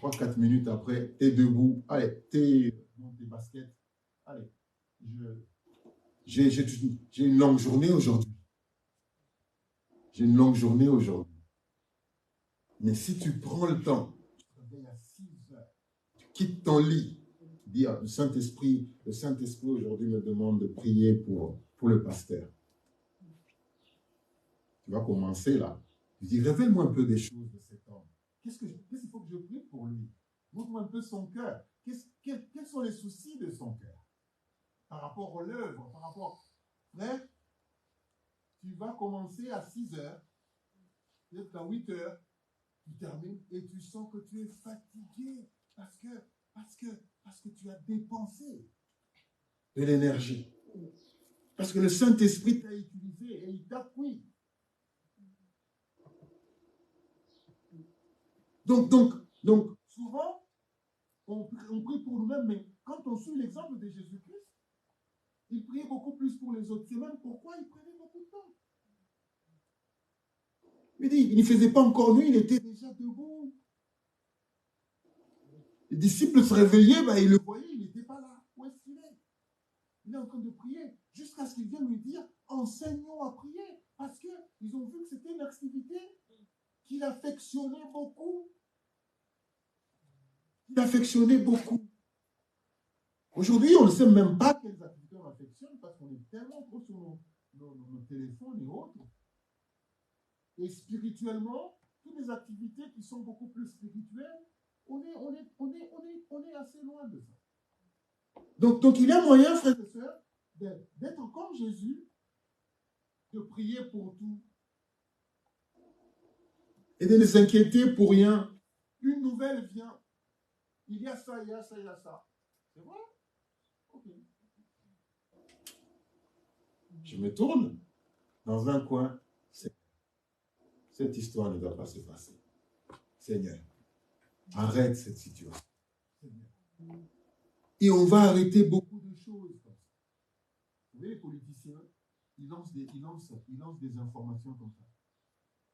3-4 minutes après, tu es debout. Allez, tu es dans tes baskets. Allez, j'ai une longue journée aujourd'hui. J'ai une longue journée aujourd'hui. Mais si tu prends le temps, tu te réveilles à 6 heures, tu quittes ton lit, tu dis, le Saint-Esprit aujourd'hui me demande de prier pour le pasteur. Tu vas commencer là. Tu dis, révèle-moi un peu des choses de cet homme. Qu'est-ce qu'il faut que je prie pour lui? Montre-moi un peu son cœur. Quels sont les soucis de son cœur? Par rapport aux l'œuvre, par rapport... Frère, tu vas commencer à 6 heures, peut-être à 8 heures, tu termines et tu sens que tu es fatigué parce que tu as dépensé de l'énergie. Parce que le Saint-Esprit t'a utilisé et il t'appuie. Donc, souvent, on prie pour nous-mêmes, mais quand on suit l'exemple de Jésus-Christ, il priait beaucoup plus pour les autres. C'est même pourquoi il prenait beaucoup de temps. Il dit, il ne faisait pas encore nuit, il était déjà debout. Les disciples se réveillaient, ils le voyaient, il n'était pas là. Où est-ce qu'il est? Il est en train de prier, jusqu'à ce qu'il vienne lui dire, enseignons à prier. Parce qu'ils ont vu que c'était une activité qu'il affectionnait beaucoup. Il affectionnait beaucoup. Aujourd'hui, on ne sait même pas quelles activités on affectionne parce qu'on est tellement trop sur nos téléphones et autres. Et spirituellement, toutes les activités qui sont beaucoup plus spirituelles, on est assez loin de ça. Donc il y a moyen, frères et sœurs, d'être comme Jésus, de prier pour tout et de ne s'inquiéter pour rien. Une nouvelle vient. Il y a ça, il y a ça, il y a ça. C'est vrai? Ok. Je me tourne dans un coin. Cette histoire ne doit pas se passer. Seigneur, arrête cette situation. Seigneur. Et on va arrêter beaucoup de choses comme ça. Vous voyez, les politiciens, ils lancent des informations comme ça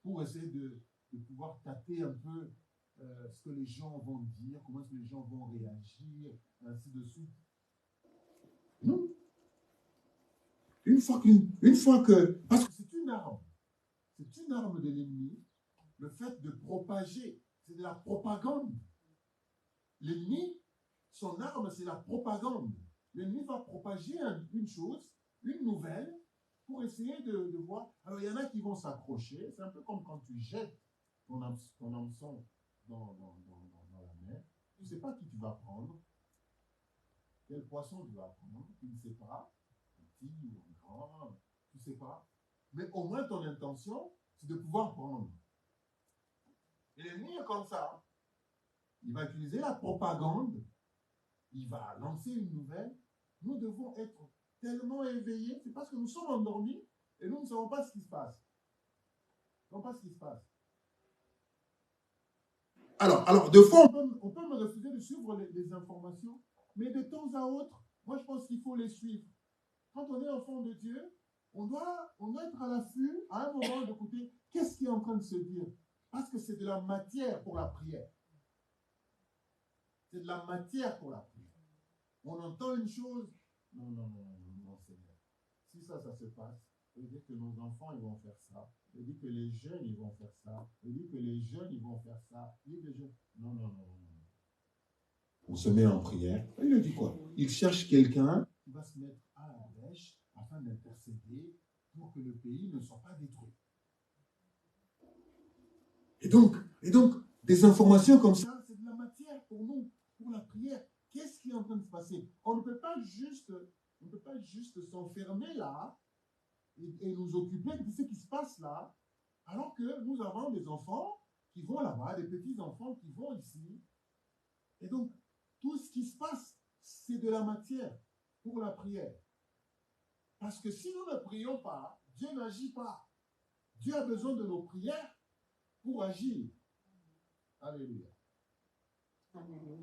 pour essayer de pouvoir tâter un peu ce que les gens vont dire, comment est-ce que les gens vont réagir, ainsi de suite. Non. Une fois que... Parce que c'est une arme. C'est une arme de l'ennemi. Le fait de propager, c'est de la propagande. L'ennemi, son arme, c'est la propagande. L'ennemi va propager une chose, une nouvelle, pour essayer de voir. Alors, il y en a qui vont s'accrocher. C'est un peu comme quand tu jettes ton hameçon dans la mer. Tu ne sais pas qui tu vas prendre, quel poisson tu vas prendre, tu ne sais pas, un petit ou un grand, tu ne sais pas. Mais au moins, ton intention, c'est de pouvoir prendre. Et l'ennemi est comme ça. Il va utiliser la propagande. Il va lancer une nouvelle. Nous devons être tellement éveillés. C'est parce que nous sommes endormis et nous ne savons pas ce qui se passe. Nous ne savons pas ce qui se passe. Alors de fois, on peut me refuser de suivre les informations, mais de temps à autre, moi je pense qu'il faut les suivre. Quand on est enfant de Dieu, on doit être à l'affût, à un moment, d'écouter qu'est-ce qui est en train de se dire. Parce que c'est de la matière pour la prière. C'est de la matière pour la prière. On entend une chose, non, Seigneur. Si ça se passe, ça veut dire que nos enfants, ils vont faire ça. Ça veut dire que les jeunes, ils vont faire ça. Ça veut dire que les jeunes, ils vont faire ça. Non. On se met en prière. Il dit quoi? Il cherche quelqu'un qui va se mettre à la brèche afin d'intercéder pour que le pays ne soit pas détruit. Et donc, des informations comme ça, c'est de la matière pour nous, pour la prière. Qu'est-ce qui est en train de se passer? On ne peut pas juste s'enfermer là et nous occuper de ce qui se passe là, alors que nous avons des enfants qui vont là-bas, des petits-enfants qui vont ici. Et donc, tout ce qui se passe, c'est de la matière pour la prière. Parce que si nous ne prions pas, Dieu n'agit pas. Dieu a besoin de nos prières pour agir. Alléluia.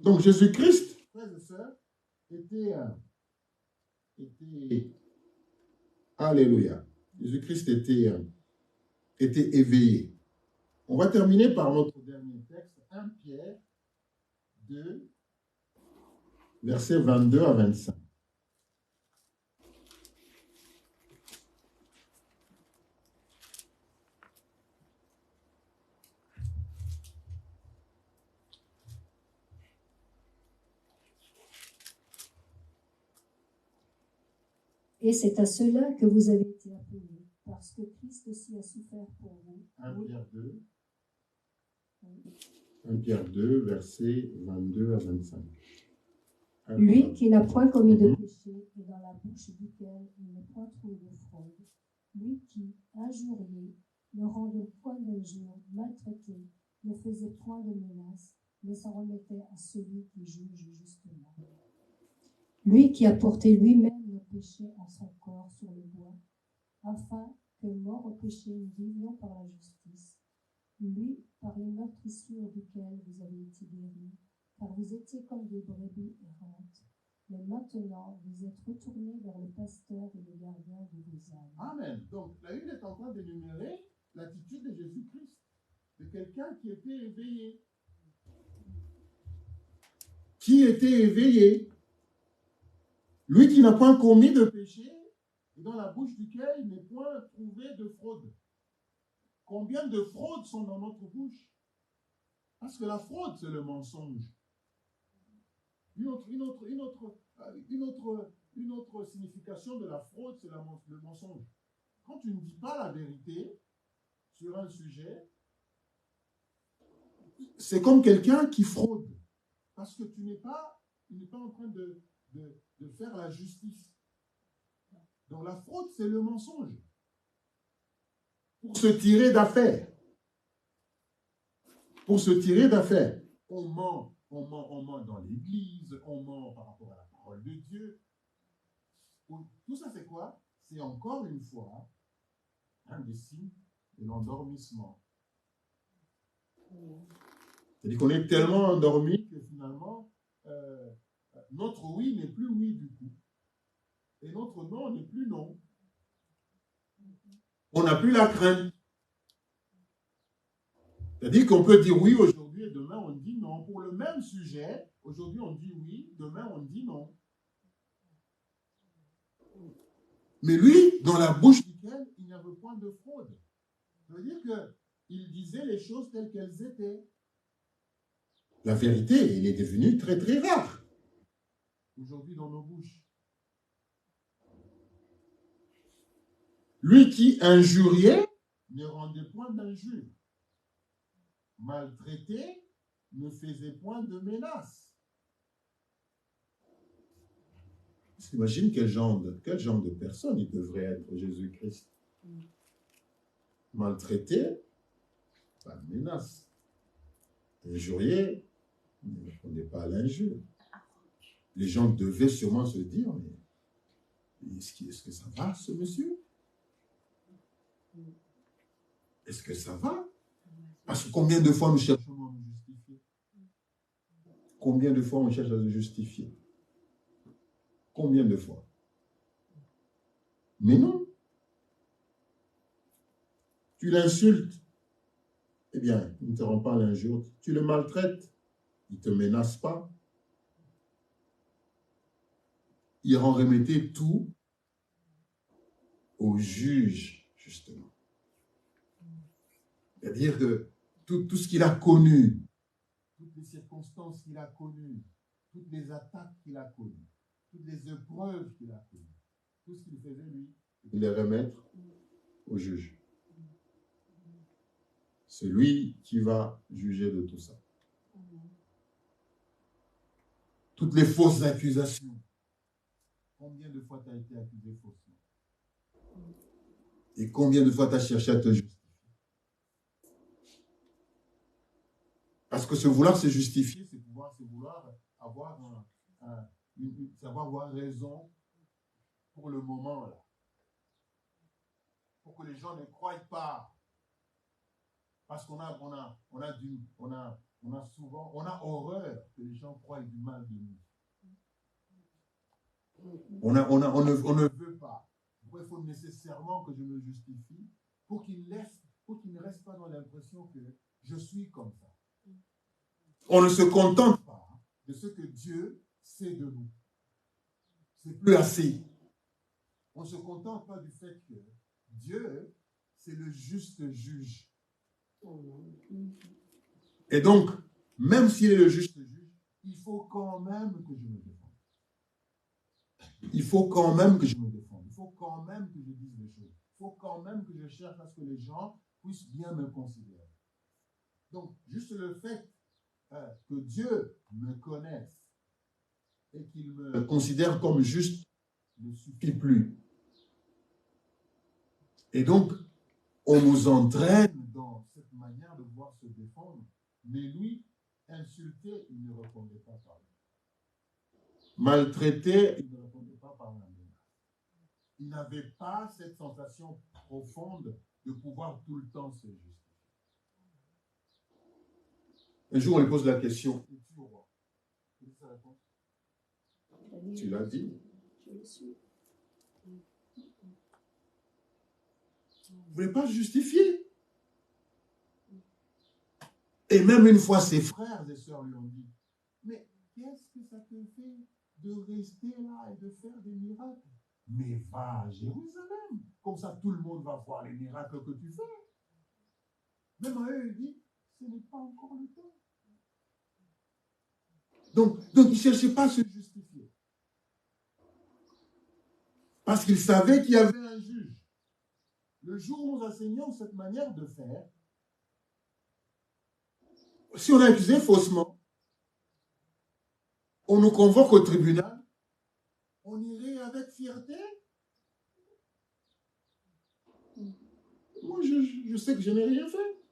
Donc Jésus-Christ, frères et sœurs, était alléluia. Jésus-Christ était éveillé. On va terminer par notre dernier texte, 1 Pierre 2, versets 22 à 25. Et c'est à cela que vous avez été appelés, parce que Christ aussi a souffert pour vous. 1 Pierre 2, versets 22 à 25. Lui qui n'a point commis de péché et dans la bouche duquel il n'est point trouvé de fraude, lui qui, injurié, ne rendait point d'injure, maltraité, ne faisait point de menaces, mais s'en remettait à celui qui juge justement. Lui qui a porté lui-même nos péchés en son corps sur le bois, afin que, mort au péché, nous vivions par la justice. Lui, par les meurtrissures duquel vous avez été guéris, car vous étiez comme des brebis errantes, mais maintenant vous êtes retournés vers le pasteur et le gardien de vos âmes. Amen. Donc, la Bible est en train d'énumérer l'attitude de Jésus-Christ, de quelqu'un qui était éveillé. Qui était éveillé? Lui qui n'a point commis de péché, et dans la bouche duquel il n'est point trouvé de fraude. Combien de fraudes sont dans notre bouche? Parce que la fraude, c'est le mensonge. Une autre signification de la fraude, c'est le mensonge. Quand tu ne dis pas la vérité sur un sujet, c'est comme quelqu'un qui fraude. Parce que tu n'es pas en train de faire la justice. Donc la fraude, c'est le mensonge. Pour se tirer d'affaire. Pour se tirer d'affaire. On ment dans l'église, on ment par rapport à la parole de Dieu. Tout ça, c'est quoi? C'est encore une fois un des signes de l'endormissement. C'est-à-dire qu'on est tellement endormi que finalement, notre oui n'est plus oui du coup. Et notre non n'est plus non. On n'a plus la crainte. C'est-à-dire qu'on peut dire oui aujourd'hui et demain on dit non. Pour le même sujet, aujourd'hui on dit oui, demain on dit non. Mais lui, dans la bouche duquel il n'y avait point de fraude. Ça veut dire qu'il disait les choses telles qu'elles étaient. La vérité, elle est devenue très très rare aujourd'hui dans nos bouches. Lui qui injuriait ne rendait point d'injure. Maltraité ne faisait point de menace. Imagine quel genre de personne il devrait être Jésus-Christ. Maltraité, pas de menace. Injurié, ne répondait pas à l'injure. Les gens devaient sûrement se dire, mais est-ce que ça va, ce monsieur? Est-ce que ça va? Parce que combien de fois nous cherchons à nous justifier? Combien de fois on cherche à se justifier? Combien de fois? Mais non. Tu l'insultes, eh bien, il ne te rend pas l'injure. Tu le maltraites, il ne te menace pas. Il en remettait tout au juge, justement. C'est-à-dire que tout ce qu'il a connu, toutes les circonstances qu'il a connues, toutes les attaques qu'il a connues, toutes les épreuves qu'il a connues, tout ce qu'il faisait, lui, il les remettre au juge. C'est lui qui va juger de tout ça. Toutes les fausses accusations. Combien de fois tu as été accusé faussement? Et combien de fois tu as cherché à te justifier? Parce que vouloir se justifier, c'est vouloir avoir avoir raison pour le moment, là. Pour que les gens ne croient pas. Parce qu'on a horreur que les gens croient du mal de nous. On ne veut pas. Il faut nécessairement que je me justifie pour qu'il ne reste pas dans l'impression que je suis comme ça. On ne se contente pas de ce que Dieu sait de nous. C'est plus assez. On ne se contente pas du fait que Dieu, c'est le juste juge. Et donc, même s'il est le juste juge, il faut quand même que je me défende. Il faut quand même que je me défende. Il faut quand même que je dise les choses. Il faut quand même que je cherche à ce que les gens puissent bien me considérer. Donc, juste le fait que Dieu me connaisse et qu'il me considère comme juste ne suffit plus. Et donc, on nous entraîne dans cette manière de pouvoir se défendre. Mais lui, insulté, il ne répondait pas par lui. Maltraité, il ne répondait pas par la menace. Il n'avait pas cette sensation profonde de pouvoir tout le temps se justifier. Un jour, on lui pose la question, es-tu roi? Quelle est sa réponse? Tu l'as dit. Je le suis. Vous ne voulez pas justifier. Et même une fois, ses frères et sœurs lui ont dit, mais qu'est-ce que ça te fait de rester là et de faire des miracles? Mais va à Jérusalem. Comme ça, tout le monde va voir les miracles que tu fais. Même à eux, il dit, ce n'est pas encore le temps. Donc il ne cherchait pas à se justifier. Parce qu'il savait qu'il y avait un juge. Le jour où nous enseignons cette manière de faire, si on est accusé faussement, on nous convoque au tribunal, on irait avec fierté. Moi, je sais que je n'ai rien fait.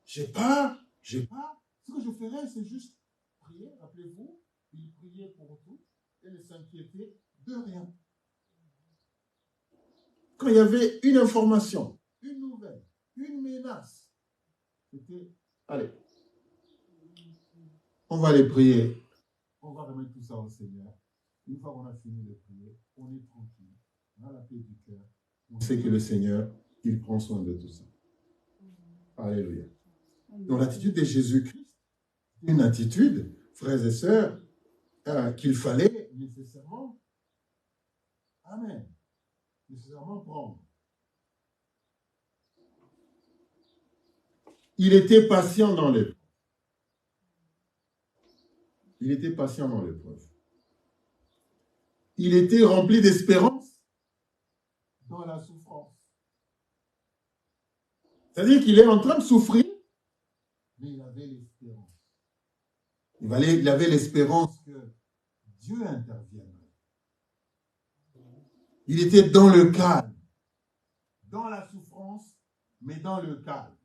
J'ai pas. Ce que je ferais, c'est juste prier. Rappelez-vous, il priait pour tout et ne s'inquiétait de rien. Quand il y avait une information, une nouvelle, une menace, c'était, allez, on va aller prier. On va remettre tout ça au Seigneur. Une fois qu'on a fini de prier, on est tranquille. On a la paix du cœur. On sait que le Seigneur, il prend soin de tout ça. Alléluia. Donc l'attitude de Jésus-Christ, une attitude, frères et sœurs, qu'il fallait nécessairement, amen, nécessairement prendre. Il était patient dans l'épreuve. Il était patient dans l'épreuve. Il était rempli d'espérance dans la souffrance. C'est-à-dire qu'il est en train de souffrir, mais il avait l'espérance. Il avait l'espérance que Dieu interviendrait. Il était dans le calme, dans la souffrance, mais dans le calme,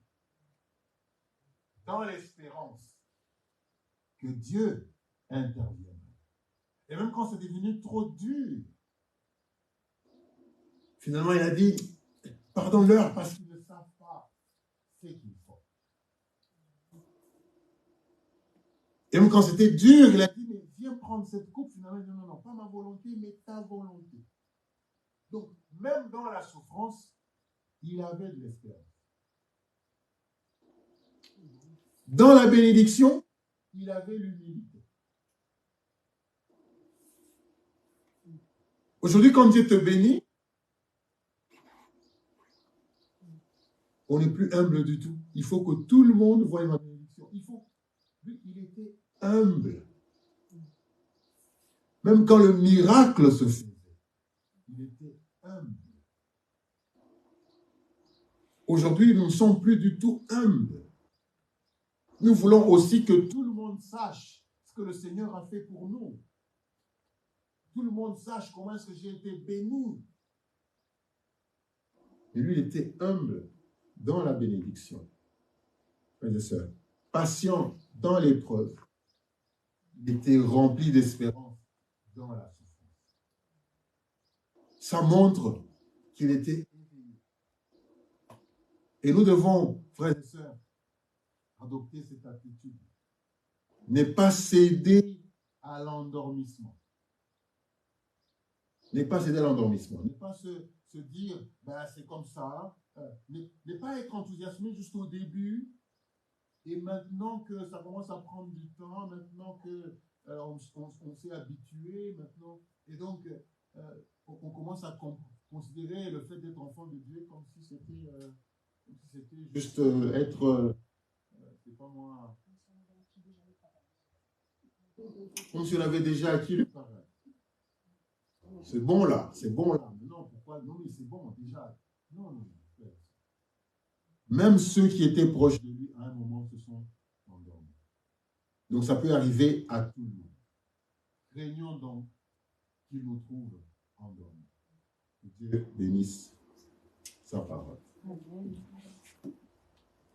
dans l'espérance que Dieu interviendrait. Et même quand c'est devenu trop dur, Finalement, il a dit, pardonne-leur parce qu'ils ne savent pas ce qu'ils font. Et même quand c'était dur, il a dit, mais viens prendre cette coupe. Finalement, il dit, non, non, pas ma volonté, mais ta volonté. Donc, même dans la souffrance, il avait de l'espérance. Dans la bénédiction, il avait l'humilité. Aujourd'hui, quand Dieu te bénit, on n'est plus humble du tout. Il faut que tout le monde voie ma bénédiction. Lui, il était humble. Même quand le miracle se faisait, il était humble. Aujourd'hui, nous ne sommes plus du tout humbles. Nous voulons aussi que tout le monde sache ce que le Seigneur a fait pour nous. Tout le monde sache comment est-ce que j'ai été béni. Et lui, il était humble dans la bénédiction. Frères et sœurs, patient dans l'épreuve. Il était rempli d'espérance dans la souffrance. Ça montre qu'il était éveillé. Et nous devons, frères et sœurs, adopter cette attitude. Ne pas céder à l'endormissement. Ne pas céder à l'endormissement. Ne pas se dire, ben, c'est comme ça. Ne pas être enthousiasmé juste au début. Et maintenant que ça commence à prendre du temps, maintenant que on s'est habitué, maintenant. Et donc, on commence à considérer le fait d'être enfant de Dieu comme si c'était juste être, c'est pas moi, comme si on avait déjà acquis le paradis. C'est bon là. Mais non, pourquoi? Non, mais c'est bon déjà. Non. Même ceux qui étaient proches de lui, à un moment, se sont endormis. Donc, ça peut arriver à tout le monde. Craignons donc qu'il nous trouve endormis. Que Dieu bénisse sa parole.